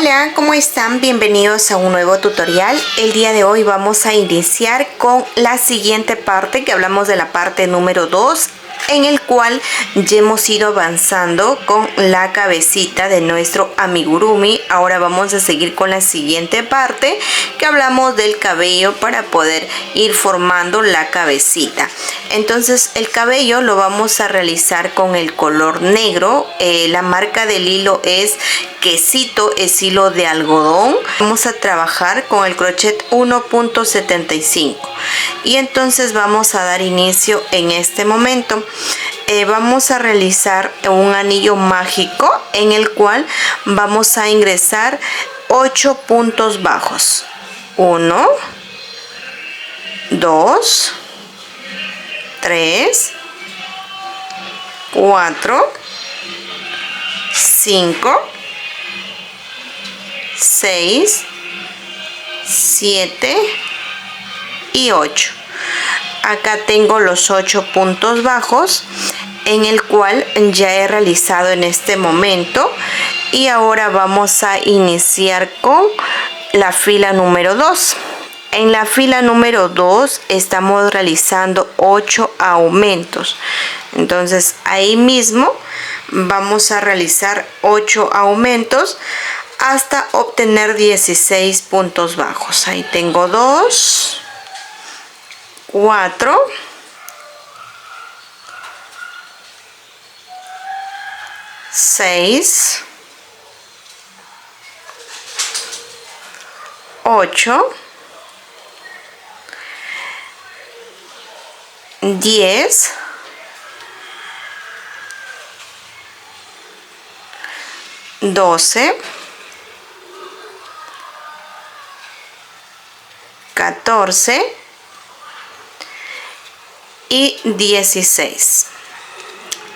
Hola, ¿cómo están? Bienvenidos a un nuevo tutorial. El día de hoy vamos a iniciar con la siguiente parte, que hablamos de la parte número 2, en el cual ya hemos ido avanzando con la cabecita de nuestro amigurumi. Ahora vamos a seguir con la siguiente parte, que hablamos del cabello para poder ir formando la cabecita. Entonces el cabello lo vamos a realizar con el color negro. La marca del hilo es Quesito, es hilo de algodón. Vamos a trabajar con el crochet 1.75 y entonces vamos a dar inicio en este momento. Vamos a realizar un anillo mágico en el cual vamos a ingresar 8 puntos bajos. 1, 2, 3, 4, 5, 6, 7 y 8. Acá tengo los 8 puntos bajos en el cual ya he realizado en este momento, y ahora vamos a iniciar con la fila número 2. En la fila número 2 estamos realizando 8 aumentos. Entonces ahí mismo vamos a realizar 8 aumentos hasta obtener 16 puntos bajos. Ahí tengo 2, 4, 6, 8, 10, 12, 14 y 16.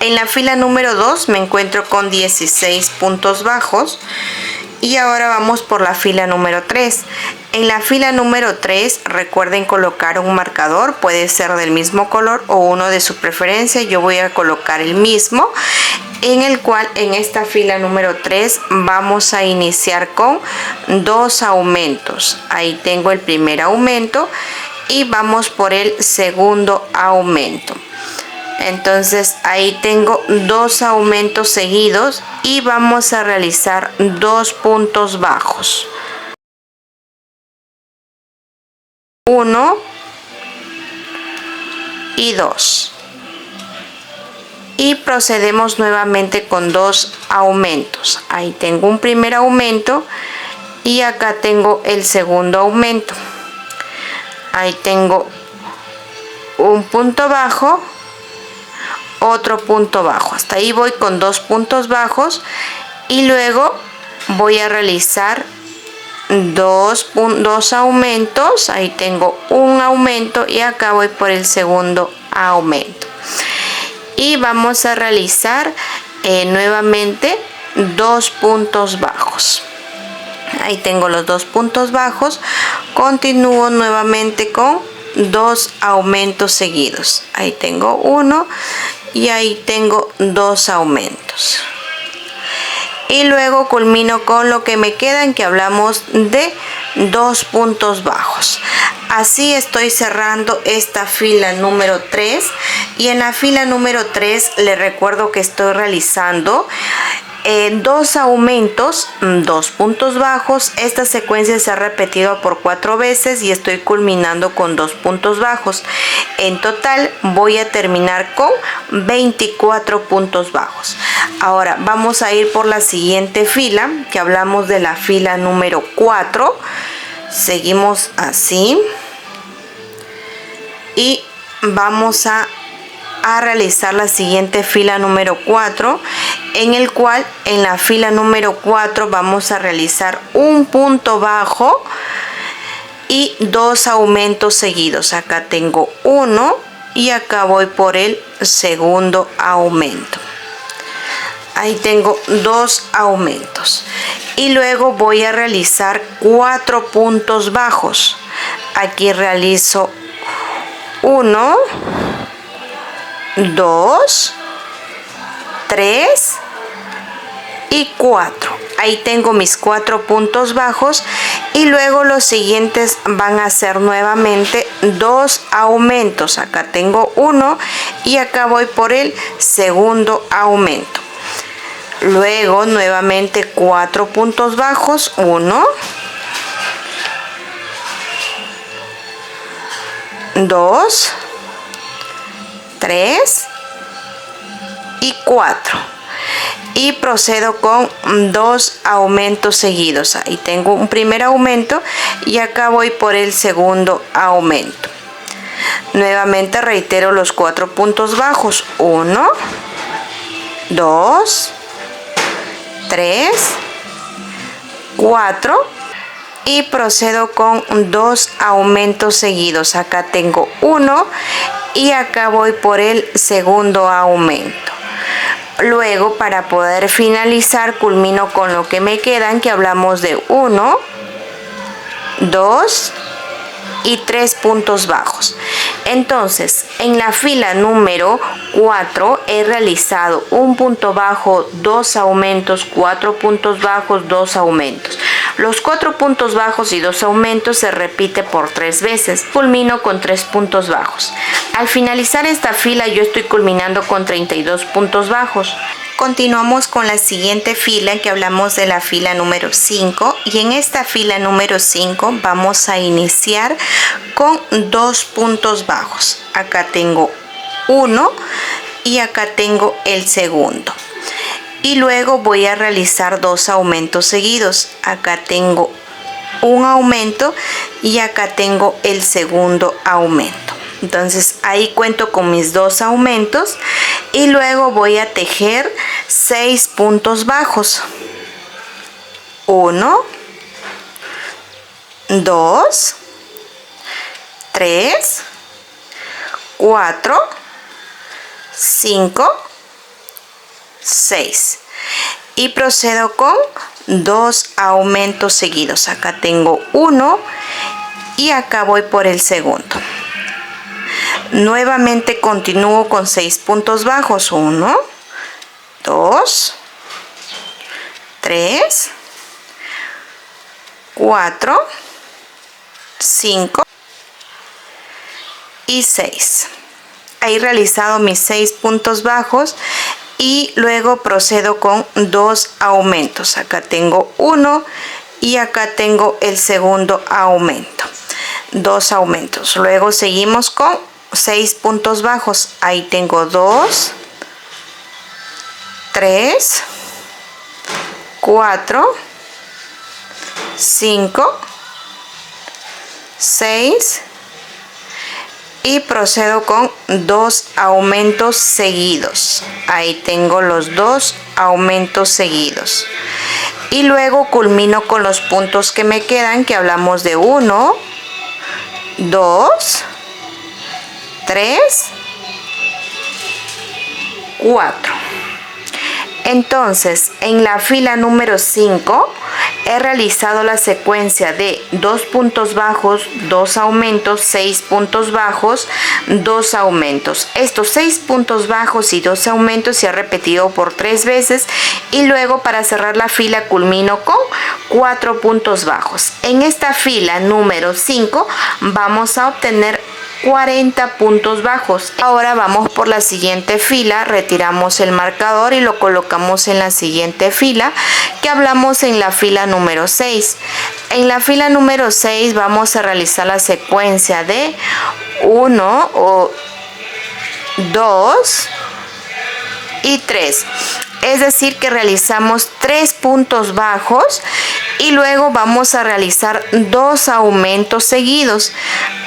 En la fila número 2 me encuentro con 16 puntos bajos, y ahora vamos por la fila número 3. En la fila número 3 recuerden colocar un marcador, puede ser del mismo color o uno de su preferencia. Yo voy a colocar el mismo, en el cual en esta fila número 3 vamos a iniciar con 2 aumentos. Ahí tengo el primer aumento y vamos por el segundo aumento. Entonces ahí tengo 2 aumentos seguidos y vamos a realizar 2 puntos bajos. 1 y 2. Y procedemos nuevamente con 2 aumentos. Ahí tengo un primer aumento y acá tengo el segundo aumento. Ahí tengo un punto bajo, otro punto bajo. Hasta ahí voy con 2 puntos bajos, y luego voy a realizar 2 aumentos. Ahí tengo un aumento y acá voy por el segundo aumento, y vamos a realizar nuevamente 2 puntos bajos. Ahí tengo los 2 puntos bajos. Continúo nuevamente con 2 aumentos seguidos. Ahí tengo 1 y ahí tengo 2 aumentos, y luego culmino con lo que me queda, en que hablamos de 2 puntos bajos. Así estoy cerrando esta fila número 3, y en la fila número 3 les recuerdo que estoy realizando 2 aumentos, 2 puntos bajos. Esta secuencia se ha repetido por 4 veces y estoy culminando con 2 puntos bajos. En total voy a terminar con 24 puntos bajos. Ahora vamos a ir por la siguiente fila, que hablamos de la fila número 4. Seguimos así y vamos a realizar la siguiente fila número 4, en el cual en la fila número 4 vamos a realizar un punto bajo y 2 aumentos seguidos. Acá tengo 1 y acá voy por el segundo aumento. Ahí tengo 2 aumentos, y luego voy a realizar 4 puntos bajos. Aquí realizo 1, 2, 3 y 4. Ahí tengo mis 4 puntos bajos y luego los siguientes van a ser nuevamente 2 aumentos. Acá tengo 1 y acá voy por el segundo aumento. Luego nuevamente 4 puntos bajos, 1, 2, 3 y 4. Y procedo con 2 aumentos seguidos. Ahí tengo un primer aumento y acá voy por el segundo aumento. Nuevamente reitero los 4 puntos bajos, 1, 2, 3, 4 y procedo con 2 aumentos seguidos. Acá tengo 1 y acá voy por el segundo aumento. Luego, para poder finalizar, culmino con lo que me quedan, que hablamos de 1, 2 y 3 puntos bajos. Entonces, en la fila número 4 he realizado un punto bajo, 2 aumentos, 4 puntos bajos, 2 aumentos. Los 4 puntos bajos y 2 aumentos se repite por 3 veces. Culmino con 3 puntos bajos. Al finalizar esta fila yo estoy culminando con 32 puntos bajos. Continuamos con la siguiente fila, que hablamos de la fila número 5, y en esta fila número 5 vamos a iniciar con 2 puntos bajos. Acá tengo 1 y acá tengo el segundo. Y luego voy a realizar 2 aumentos seguidos. Acá tengo un aumento y acá tengo el segundo aumento. Entonces ahí cuento con mis 2 aumentos y luego voy a tejer 6 puntos bajos. 1, 2, 3, 4, 5, 6. Y procedo con 2 aumentos seguidos. Acá tengo 1 y acá voy por el segundo. Nuevamente continúo con 6 puntos bajos. 1, 2, 3, 4, 5 y 6. He realizado mis 6 puntos bajos y luego procedo con 2 aumentos. Acá tengo 1 y acá tengo el segundo aumento. 2 aumentos. Luego seguimos con 6 puntos bajos. Ahí tengo 2, 3, 4, 5, 6 y procedo con 2 aumentos seguidos. Ahí tengo los 2 aumentos seguidos. Y luego culmino con los puntos que me quedan, que hablamos de 1, 2, 3, 4. Entonces, en la fila número 5 he realizado la secuencia de 2 puntos bajos, 2 aumentos, 6 puntos bajos, 2 aumentos. Estos 6 puntos bajos y 2 aumentos se ha repetido por 3 veces y luego para cerrar la fila culmino con 4 puntos bajos. En esta fila número 5 vamos a obtener 40 puntos bajos. Ahora vamos por la siguiente fila, retiramos el marcador y lo colocamos en la siguiente fila, que hablamos en la fila número 6. En la fila número 6 vamos a realizar la secuencia de 1 o 2 y 3. Es decir, que realizamos 3 puntos bajos y luego vamos a realizar 2 aumentos seguidos.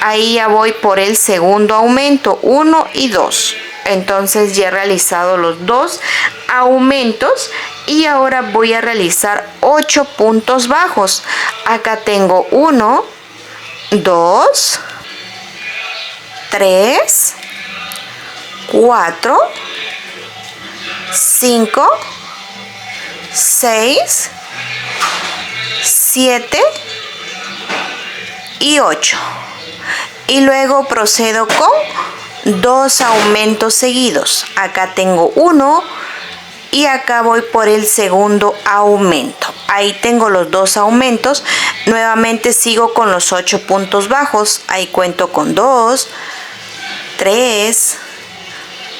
Ahí ya voy por el segundo aumento, 1 y 2. Entonces ya he realizado los 2 aumentos y ahora voy a realizar 8 puntos bajos. Acá tengo 1, 2, 3, 4, 5, 6, 7 y 8. Y luego procedo con 2 aumentos seguidos. Acá tengo 1 y acá voy por el segundo aumento. Ahí tengo los dos aumentos. Nuevamente sigo con los 8 puntos bajos. Ahí cuento con 2, 3,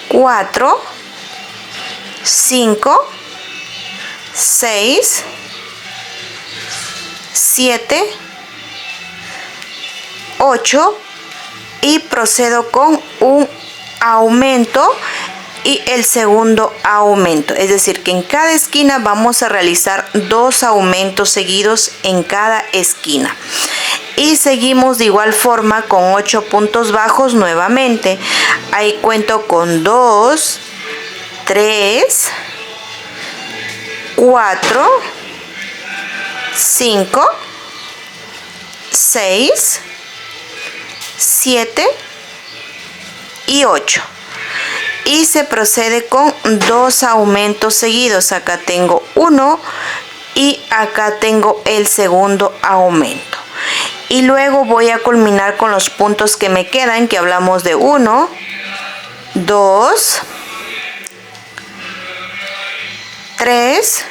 4, 5, 6, 7, 8 y procedo con un aumento y el segundo aumento. Es decir, que en cada esquina vamos a realizar 2 aumentos seguidos en cada esquina. Y seguimos de igual forma con 8 puntos bajos nuevamente. Ahí cuento con 2, 3, 4, 5, 6, 7 y 8. Y se procede con 2 aumentos seguidos. Acá tengo 1 y acá tengo el segundo aumento. Y luego voy a culminar con los puntos que me quedan, que hablamos de 1, 2, 3,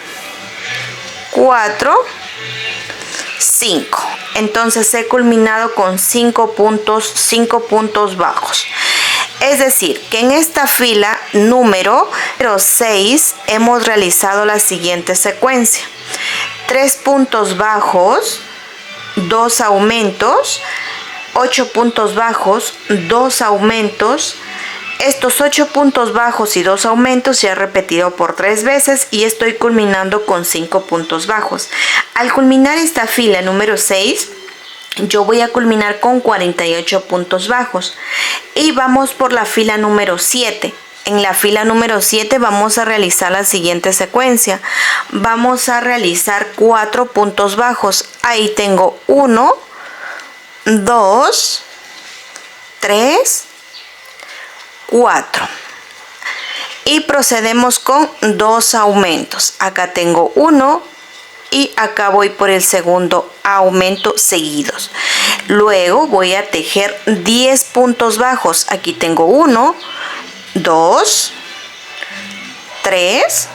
4, 5. Entonces he culminado con 5 puntos bajos. Es decir, que en esta fila número 6 hemos realizado la siguiente secuencia: 3 puntos bajos, 2 aumentos, 8 puntos bajos, 2 aumentos. Estos 8 puntos bajos y 2 aumentos se han repetido por 3 veces y estoy culminando con 5 puntos bajos. Al culminar esta fila número 6, yo voy a culminar con 48 puntos bajos. Y vamos por la fila número 7. En la fila número 7 vamos a realizar la siguiente secuencia. Vamos a realizar 4 puntos bajos. Ahí tengo 1, 2, 3, 4. Y procedemos con 2 aumentos. Acá tengo 1 y acá voy por el segundo aumento seguidos. Luego voy a tejer 10 puntos bajos. Aquí tengo 1, 2, 3,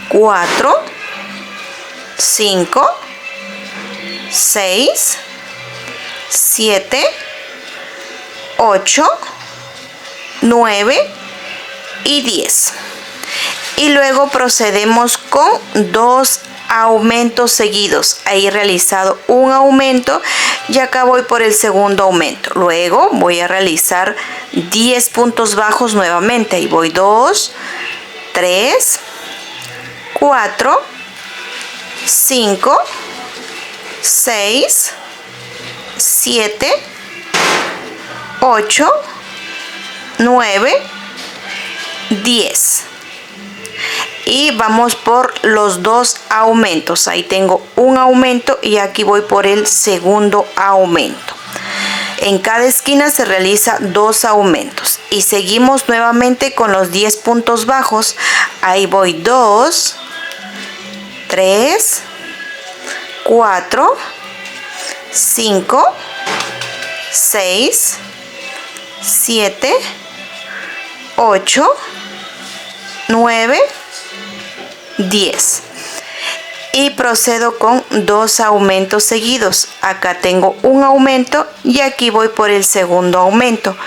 4, 5, 6, 7, 8, 9 y 10. Y luego procedemos con 2 aumentos seguidos. Ahí he realizado un aumento y acá voy por el segundo aumento. Luego voy a realizar 10 puntos bajos nuevamente. Ahí voy 2, 3, 4, 5, 6, 7, 8, 9, 10. Y vamos por los 2 aumentos. Ahí tengo un aumento y aquí voy por el segundo aumento. En cada esquina se realiza 2 aumentos. Y seguimos nuevamente con los 10 puntos bajos. Ahí voy 2, 3, 4, 5, 6, 7, 8, 9, 10. Y procedo con 2 aumentos seguidos. Acá tengo un aumento y aquí voy por el segundo aumento.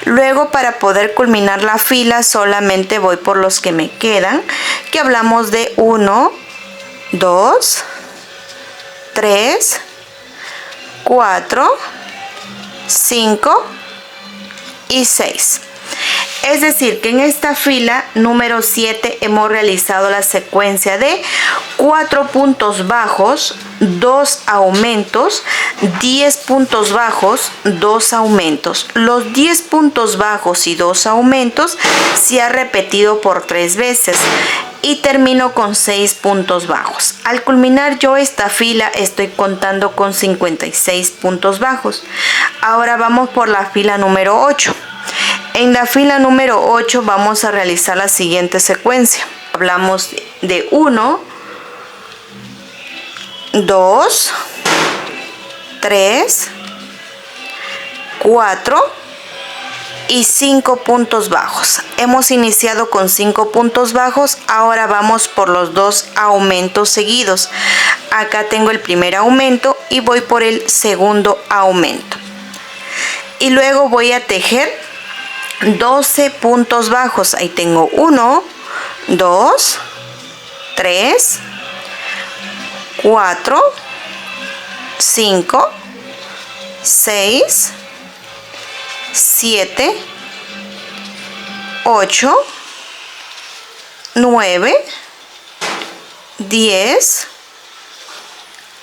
Luego, para poder culminar la fila, solamente voy por los que me quedan, que hablamos de 1, 2, 3, 4, 5 y 6. Es decir, que en esta fila número 7 hemos realizado la secuencia de 4 puntos bajos, 2 aumentos, 10 puntos bajos, 2 aumentos. Los 10 puntos bajos y 2 aumentos se ha repetido por 3 veces. Y termino con 6 puntos bajos. Al culminar yo esta fila estoy contando con 56 puntos bajos. Ahora vamos por la fila número 8. En la fila número 8 vamos a realizar la siguiente secuencia. Hablamos de 1, 2, 3, 4 y 5 puntos bajos. Hemos iniciado con 5 puntos bajos, ahora vamos por los 2 aumentos seguidos. Acá tengo el primer aumento y voy por el segundo aumento. Y luego voy a tejer 12 puntos bajos. Ahí tengo 1, 2, 3, 4, 5, 6, 7, 8, 9, 10,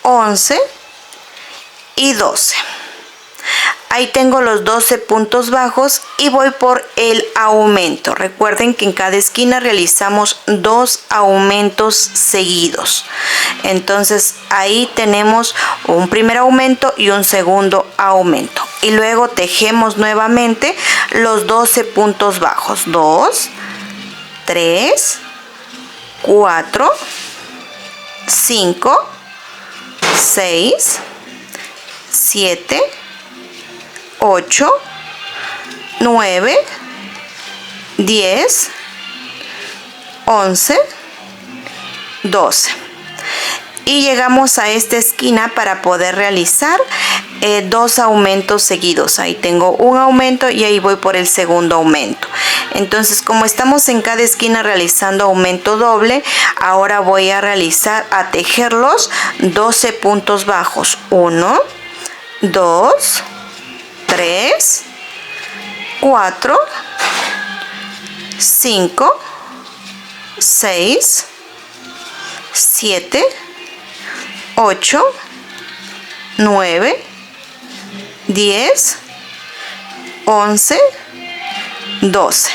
11 y 12. Ahí tengo los 12 puntos bajos y voy por el aumento. Recuerden que en cada esquina realizamos 2 aumentos seguidos. Entonces ahí tenemos un primer aumento y un segundo aumento. Y luego tejemos nuevamente los 12 puntos bajos. 2, 3, 4, 5, 6, 7, 8, 9, 10, 11, 12. Y llegamos a esta esquina para poder realizar 2 aumentos seguidos. Ahí tengo un aumento y ahí voy por el segundo aumento. Entonces, como estamos en cada esquina realizando aumento doble, ahora voy a tejer los 12 puntos bajos. 1, 2, 3, 4, 5, 6, 7, 8, 9, 10, 11, 12.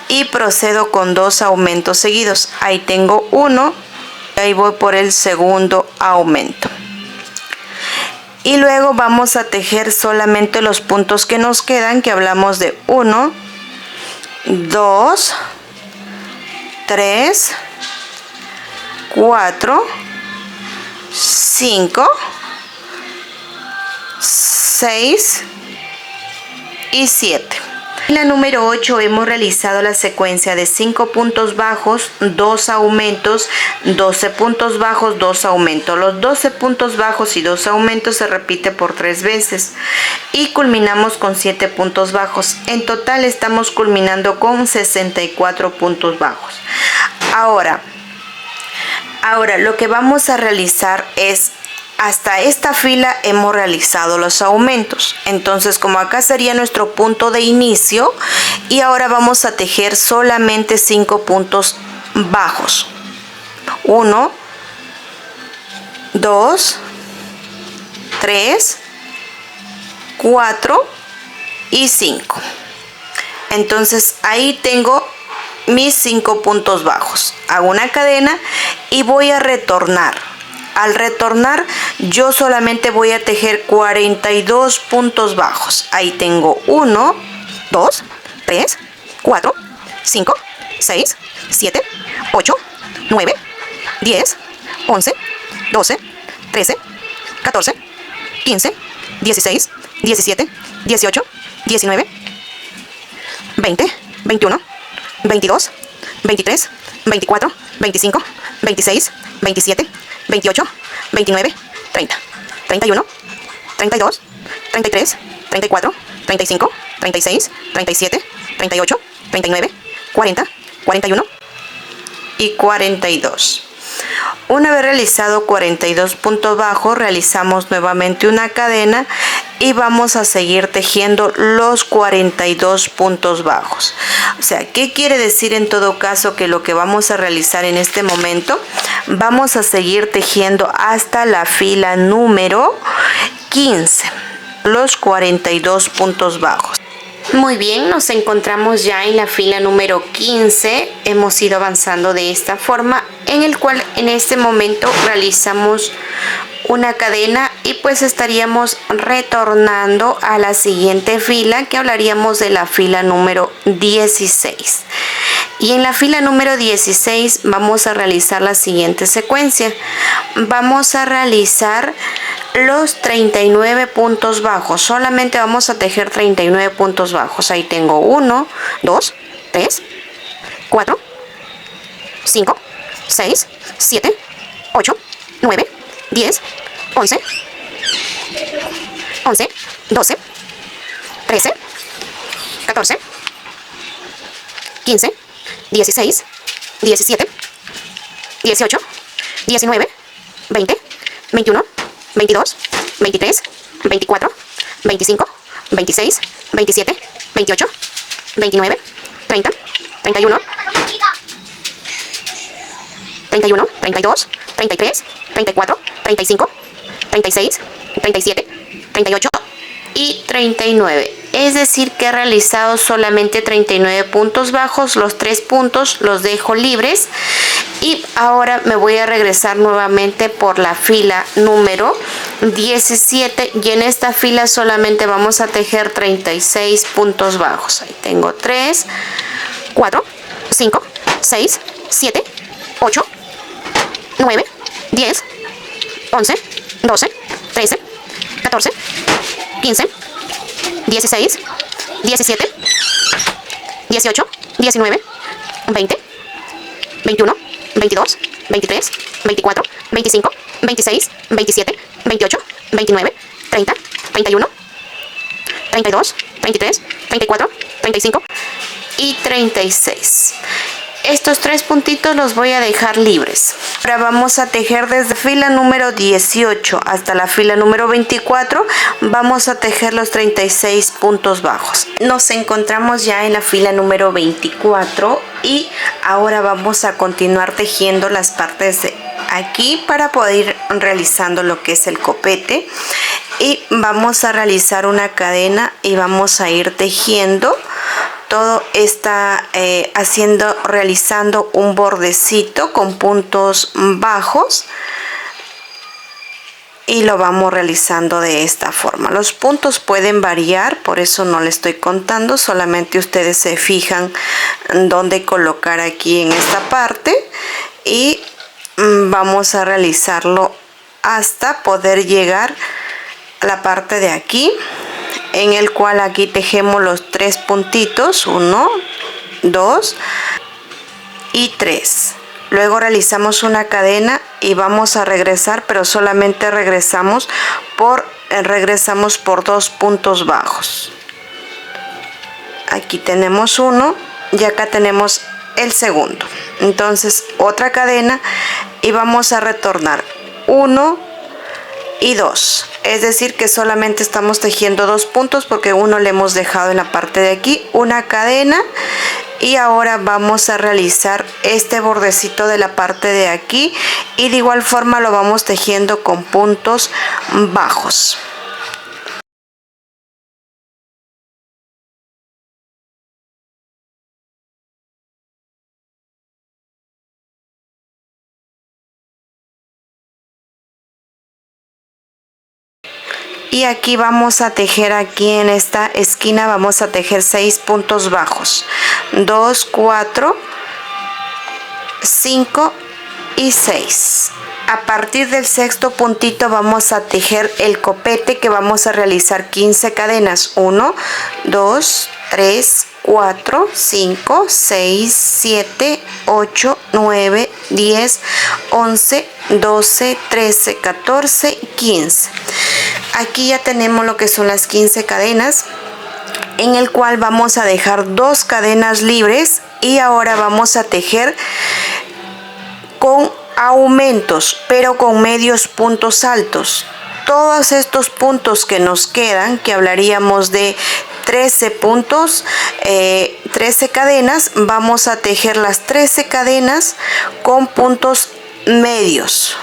Y procedo con 2 aumentos seguidos. Ahí tengo 1 y ahí voy por el segundo aumento. Y luego vamos a tejer solamente los puntos que nos quedan, que hablamos de 1, 2, 3, 4, 5, 6 y 7. En la número 8 hemos realizado la secuencia de 5 puntos bajos, 2 aumentos, 12 puntos bajos, 2 aumentos. Los 12 puntos bajos y 2 aumentos se repite por 3 veces y culminamos con 7 puntos bajos. En total estamos culminando con 64 puntos bajos. Ahora lo que vamos a realizar es, hasta esta fila hemos realizado los aumentos. Entonces, como acá sería nuestro punto de inicio, y ahora vamos a tejer solamente 5 puntos bajos. 1, 2, 3, 4 y 5. Entonces ahí tengo mis 5 puntos bajos. Hago una cadena y voy a retornar. Al retornar, yo solamente voy a tejer 42 puntos bajos. Ahí tengo 1, 2, 3, 4, 5, 6, 7, 8, 9, 10, 11, 12, 13, 14, 15, 16, 17, 18, 19, 20, 21, 22, 23, 24, 25, 26, 27, 28, 29, 30, 31, 32, 33, 34, 35, 36, 37, 38, 39, 40, 41 y 42. Una vez realizado 42 puntos bajos, realizamos nuevamente una cadena y vamos a seguir tejiendo los 42 puntos bajos. O sea, ¿qué quiere decir en todo caso? Que lo que vamos a realizar en este momento, vamos a seguir tejiendo hasta la fila número 15, los 42 puntos bajos. Muy bien, nos encontramos ya en la fila número 15. Hemos ido avanzando de esta forma, en el cual en este momento realizamos una cadena y pues estaríamos retornando a la siguiente fila, que hablaríamos de la fila número 16. Y en la fila número 16 vamos a realizar la siguiente secuencia. Vamos a realizar los 39 puntos bajos. Solamente vamos a tejer 39 puntos bajos. Ahí tengo 1, 2, 3, 4, 5, 6, 7, 8, 9, 10, 11, 11, 12, 13, 14, 15, 16, 17, 18, 19, 20, 21, 22, 23, 24, 25, 26, 27, 28, 29, 30, 31, 31, 32, 33, 34, 35, 36, 37, 38 y 39. Es decir que he realizado solamente 39 puntos bajos. Los 3 puntos los dejo libres y ahora me voy a regresar nuevamente por la fila número 17 y en esta fila solamente vamos a tejer 36 puntos bajos. Ahí tengo 3, 4, 5, 6, 7, 8, 9, 10, 11, 12, 13, 14, 15, 16, 17, 18, 19, 20, 21, 22, 23, 24, 25, 26, 27, 28, 29, 30, 31, 32, 33, 34, 35 y 36. Estos 3 puntitos los voy a dejar libres. Ahora vamos a tejer desde fila número 18 hasta la fila número 24. Vamos a tejer los 36 puntos bajos. Nos encontramos ya en la fila número 24 y ahora vamos a continuar tejiendo las partes de aquí para poder ir realizando lo que es el copete. Y vamos a realizar una cadena y vamos a ir tejiendo. Todo está realizando un bordecito con puntos bajos y lo vamos realizando de esta forma. Los puntos pueden variar, por eso no le estoy contando, solamente ustedes se fijan dónde colocar aquí en esta parte y vamos a realizarlo hasta poder llegar a la parte de aquí, en el cual aquí tejemos los 3 puntitos, 1, 2 y 3. Luego realizamos una cadena y vamos a regresar, pero solamente regresamos por 2 puntos bajos. Aquí tenemos uno y acá tenemos el segundo. Entonces otra cadena y vamos a retornar 1 y 2, es decir que solamente estamos tejiendo 2 puntos porque uno le hemos dejado en la parte de aquí, una cadena y ahora vamos a realizar este bordecito de la parte de aquí y de igual forma lo vamos tejiendo con puntos bajos. Y aquí vamos a tejer, aquí en esta esquina vamos a tejer 6 puntos bajos, 2, 4, 5 y 6. A partir del sexto puntito vamos a tejer el copete que vamos a realizar 15 cadenas, 1, 2, 3, 4, 5, 6, 7, 8, 9, 10, 11, 12, 13, 14, 15. Aquí ya tenemos lo que son las 15 cadenas, en el cual vamos a dejar 2 cadenas libres y ahora vamos a tejer con aumentos, pero con medios puntos altos. Todos estos puntos que nos quedan, que hablaríamos de 13 puntos, 13 cadenas, vamos a tejer las 13 cadenas con puntos medios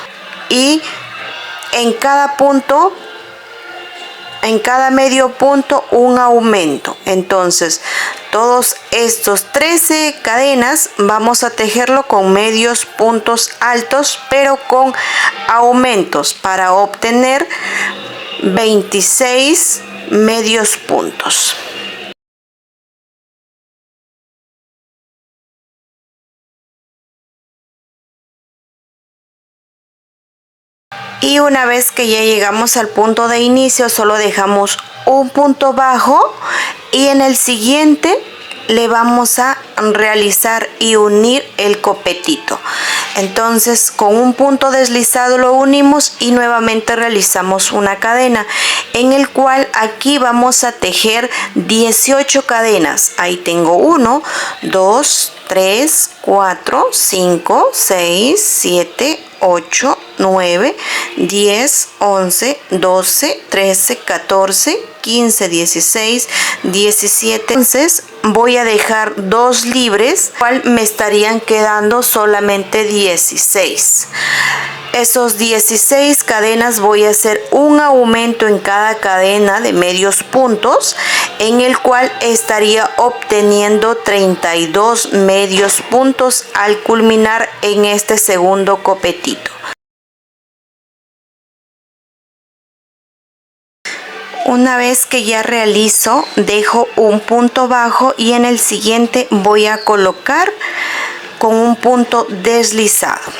y en cada punto, en cada medio punto un aumento. Entonces todos estos 13 cadenas vamos a tejerlo con medios puntos altos pero con aumentos para obtener 26 medios puntos. Y una vez que ya llegamos al punto de inicio, solo dejamos un punto bajo y en el siguiente le vamos a realizar y unir el copetito. Entonces con un punto deslizado lo unimos y nuevamente realizamos una cadena, en el cual aquí vamos a tejer 18 cadenas. Ahí tengo 1, 2, 3, 4, 5, 6, 7, 8, 9, 10, 11, 12, 13, 14, 15, 16, 17. Entonces voy a dejar 2 libres, cual me estarían quedando solamente 16. Esos 16 cadenas voy a hacer un aumento en cada cadena de medios puntos, en el cual estaría obteniendo 32 medios puntos al culminar en este segundo copetito. Una vez que ya realizo, dejo un punto bajo y en el siguiente voy a colocar con un punto deslizado.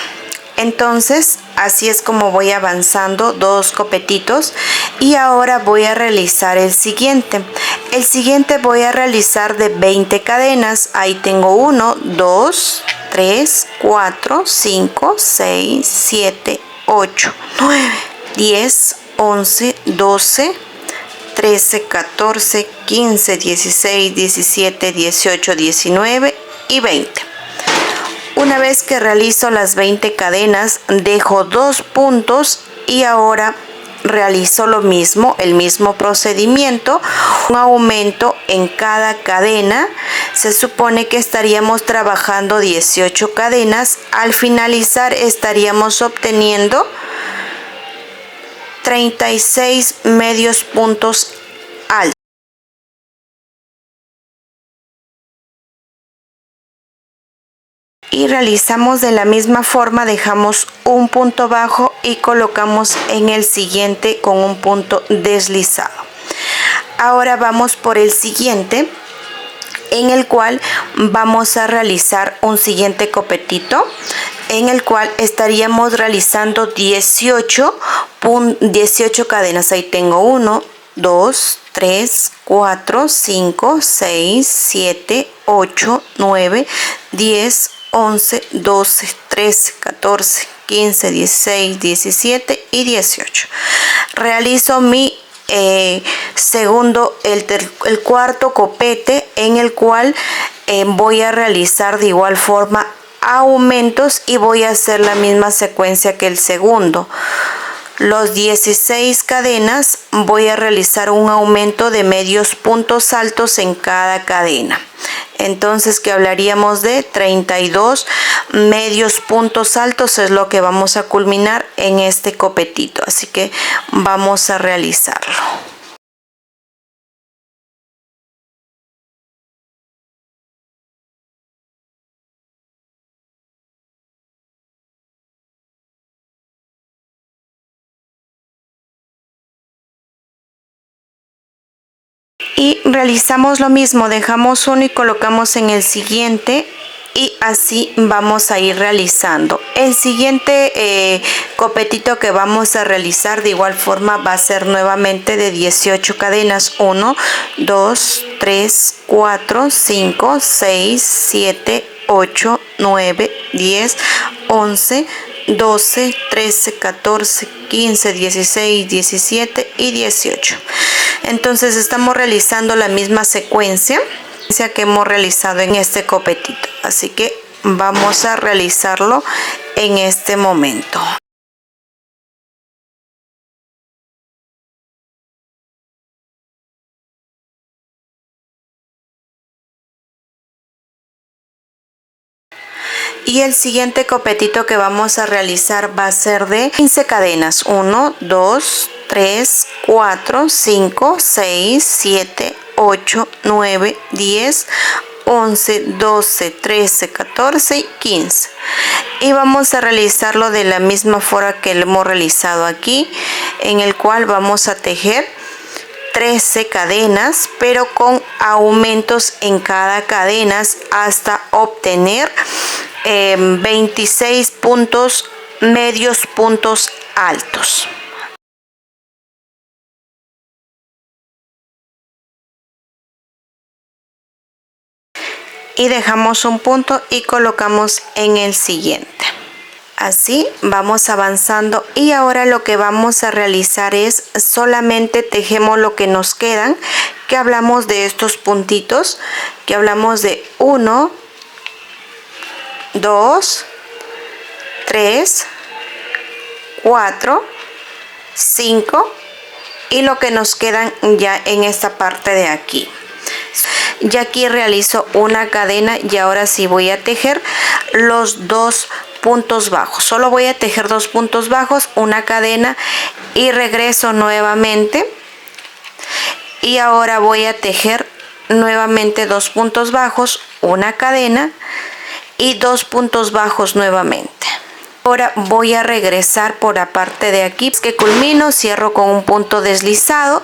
Entonces así es como voy avanzando 2 copetitos y ahora voy a realizar el siguiente. El siguiente voy a realizar de 20 cadenas. Ahí tengo 1, 2, 3, 4, 5, 6, 7, 8, 9, 10, 11, 12, 13, 14, 15, 16, 17, 18, 19 y 20. Una vez que realizo las 20 cadenas, dejo 2 puntos y ahora realizo lo mismo, el mismo procedimiento, un aumento en cada cadena. Se supone que estaríamos trabajando 18 cadenas. Al finalizar estaríamos obteniendo 36 medios puntos altos. Y realizamos de la misma forma, dejamos un punto bajo y colocamos en el siguiente con un punto deslizado. Ahora vamos por el siguiente, en el cual vamos a realizar un siguiente copetito, en el cual estaríamos realizando 18 cadenas. Ahí tengo 1, 2, 3, 4, 5, 6, 7, 8, 9, 10, 11, 12, 13, 14, 15, 16, 17 y 18. Realizo mi el cuarto copete, en el cual voy a realizar de igual forma aumentos y voy a hacer la misma secuencia que el segundo. Los 16 cadenas voy a realizar un aumento de medios puntos altos en cada cadena. Entonces, que hablaríamos de 32 medios puntos altos es lo que vamos a culminar en este copetito. Así que vamos a realizarlo. Y realizamos lo mismo, dejamos uno y colocamos en el siguiente y así vamos a ir realizando. El siguiente copetito que vamos a realizar de igual forma va a ser nuevamente de 18 cadenas. 1, 2, 3, 4, 5, 6, 7, 8, 9, 10, 11, 12, 13, 14, 15, 16, 17 y 18. Entonces estamos realizando la misma secuencia que hemos realizado en este copetito. Así que vamos a realizarlo en este momento. Y el siguiente copetito que vamos a realizar va a ser de 15 cadenas. 1, 2, 3, 4, 5, 6, 7, 8, 9, 10, 11, 12, 13, 14 y 15. Y vamos a realizarlo de la misma forma que lo hemos realizado aquí, en el cual vamos a tejer 13 cadenas, pero con aumentos en cada cadena hasta obtener 26 puntos medios puntos altos. Y dejamos un punto y colocamos en el siguiente. Así vamos avanzando y ahora lo que vamos a realizar es solamente tejemos lo que nos quedan, que hablamos de estos puntitos, que hablamos de 1, 2, 3, 4, 5 y lo que nos quedan ya en esta parte de aquí. Ya aquí realizo una cadena y ahora sí voy a tejer los dos puntos bajos. Solo voy a tejer 2 puntos bajos, una cadena y regreso nuevamente. Y ahora voy a tejer nuevamente 2 puntos bajos, una cadena y 2 puntos bajos nuevamente. Ahora voy a regresar por la parte de aquí que culmino, cierro con un punto deslizado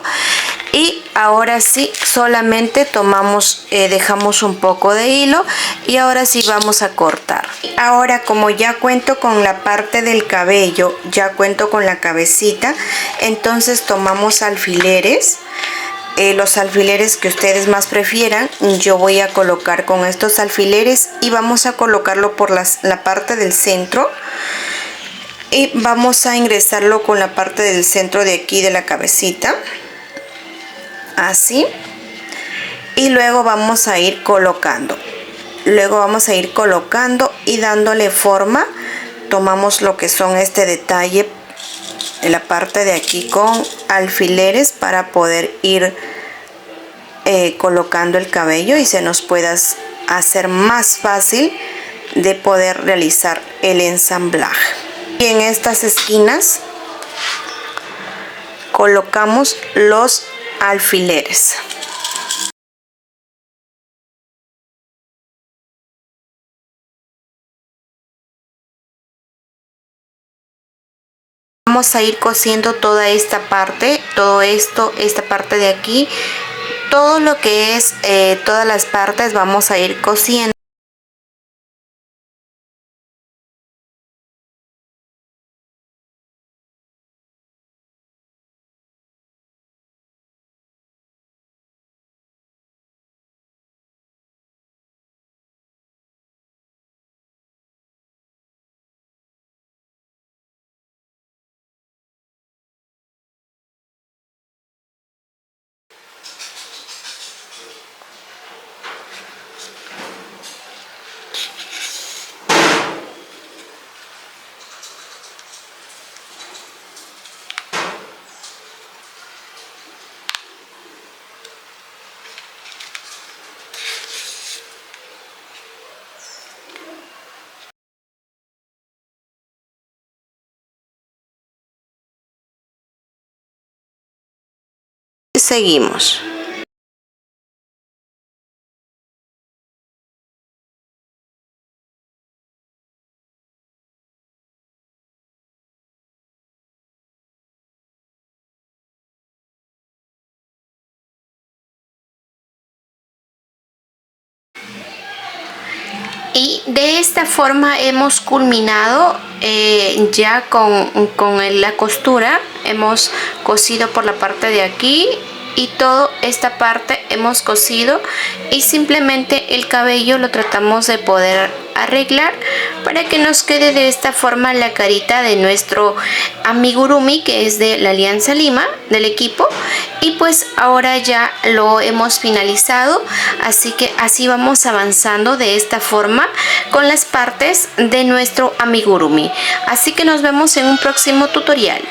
y ahora sí solamente tomamos, dejamos un poco de hilo y ahora sí vamos a cortar. Ahora como ya cuento con la parte del cabello, ya cuento con la cabecita, entonces tomamos alfileres. Los alfileres que ustedes más prefieran, yo voy a colocar con estos alfileres y vamos a colocarlo por la parte del centro y vamos a ingresarlo con la parte del centro de aquí de la cabecita, así, y luego vamos a ir colocando y dándole forma. Tomamos lo que son este detalle en la parte de aquí con alfileres para poder ir colocando el cabello y se nos pueda hacer más fácil de poder realizar el ensamblaje. Y en estas esquinas colocamos los alfileres. Vamos a ir cosiendo toda esta parte, todo esto, esta parte de aquí, todo lo que es todas las partes vamos a ir cosiendo. Seguimos. Y de esta forma hemos culminado ya con la costura. Hemos cosido por la parte de aquí y toda esta parte hemos cosido y simplemente el cabello lo tratamos de poder arreglar para que nos quede de esta forma la carita de nuestro amigurumi, que es de la Alianza Lima, del equipo. Y pues ahora ya lo hemos finalizado, así que así vamos avanzando de esta forma con las partes de nuestro amigurumi. Así que nos vemos en un próximo tutorial.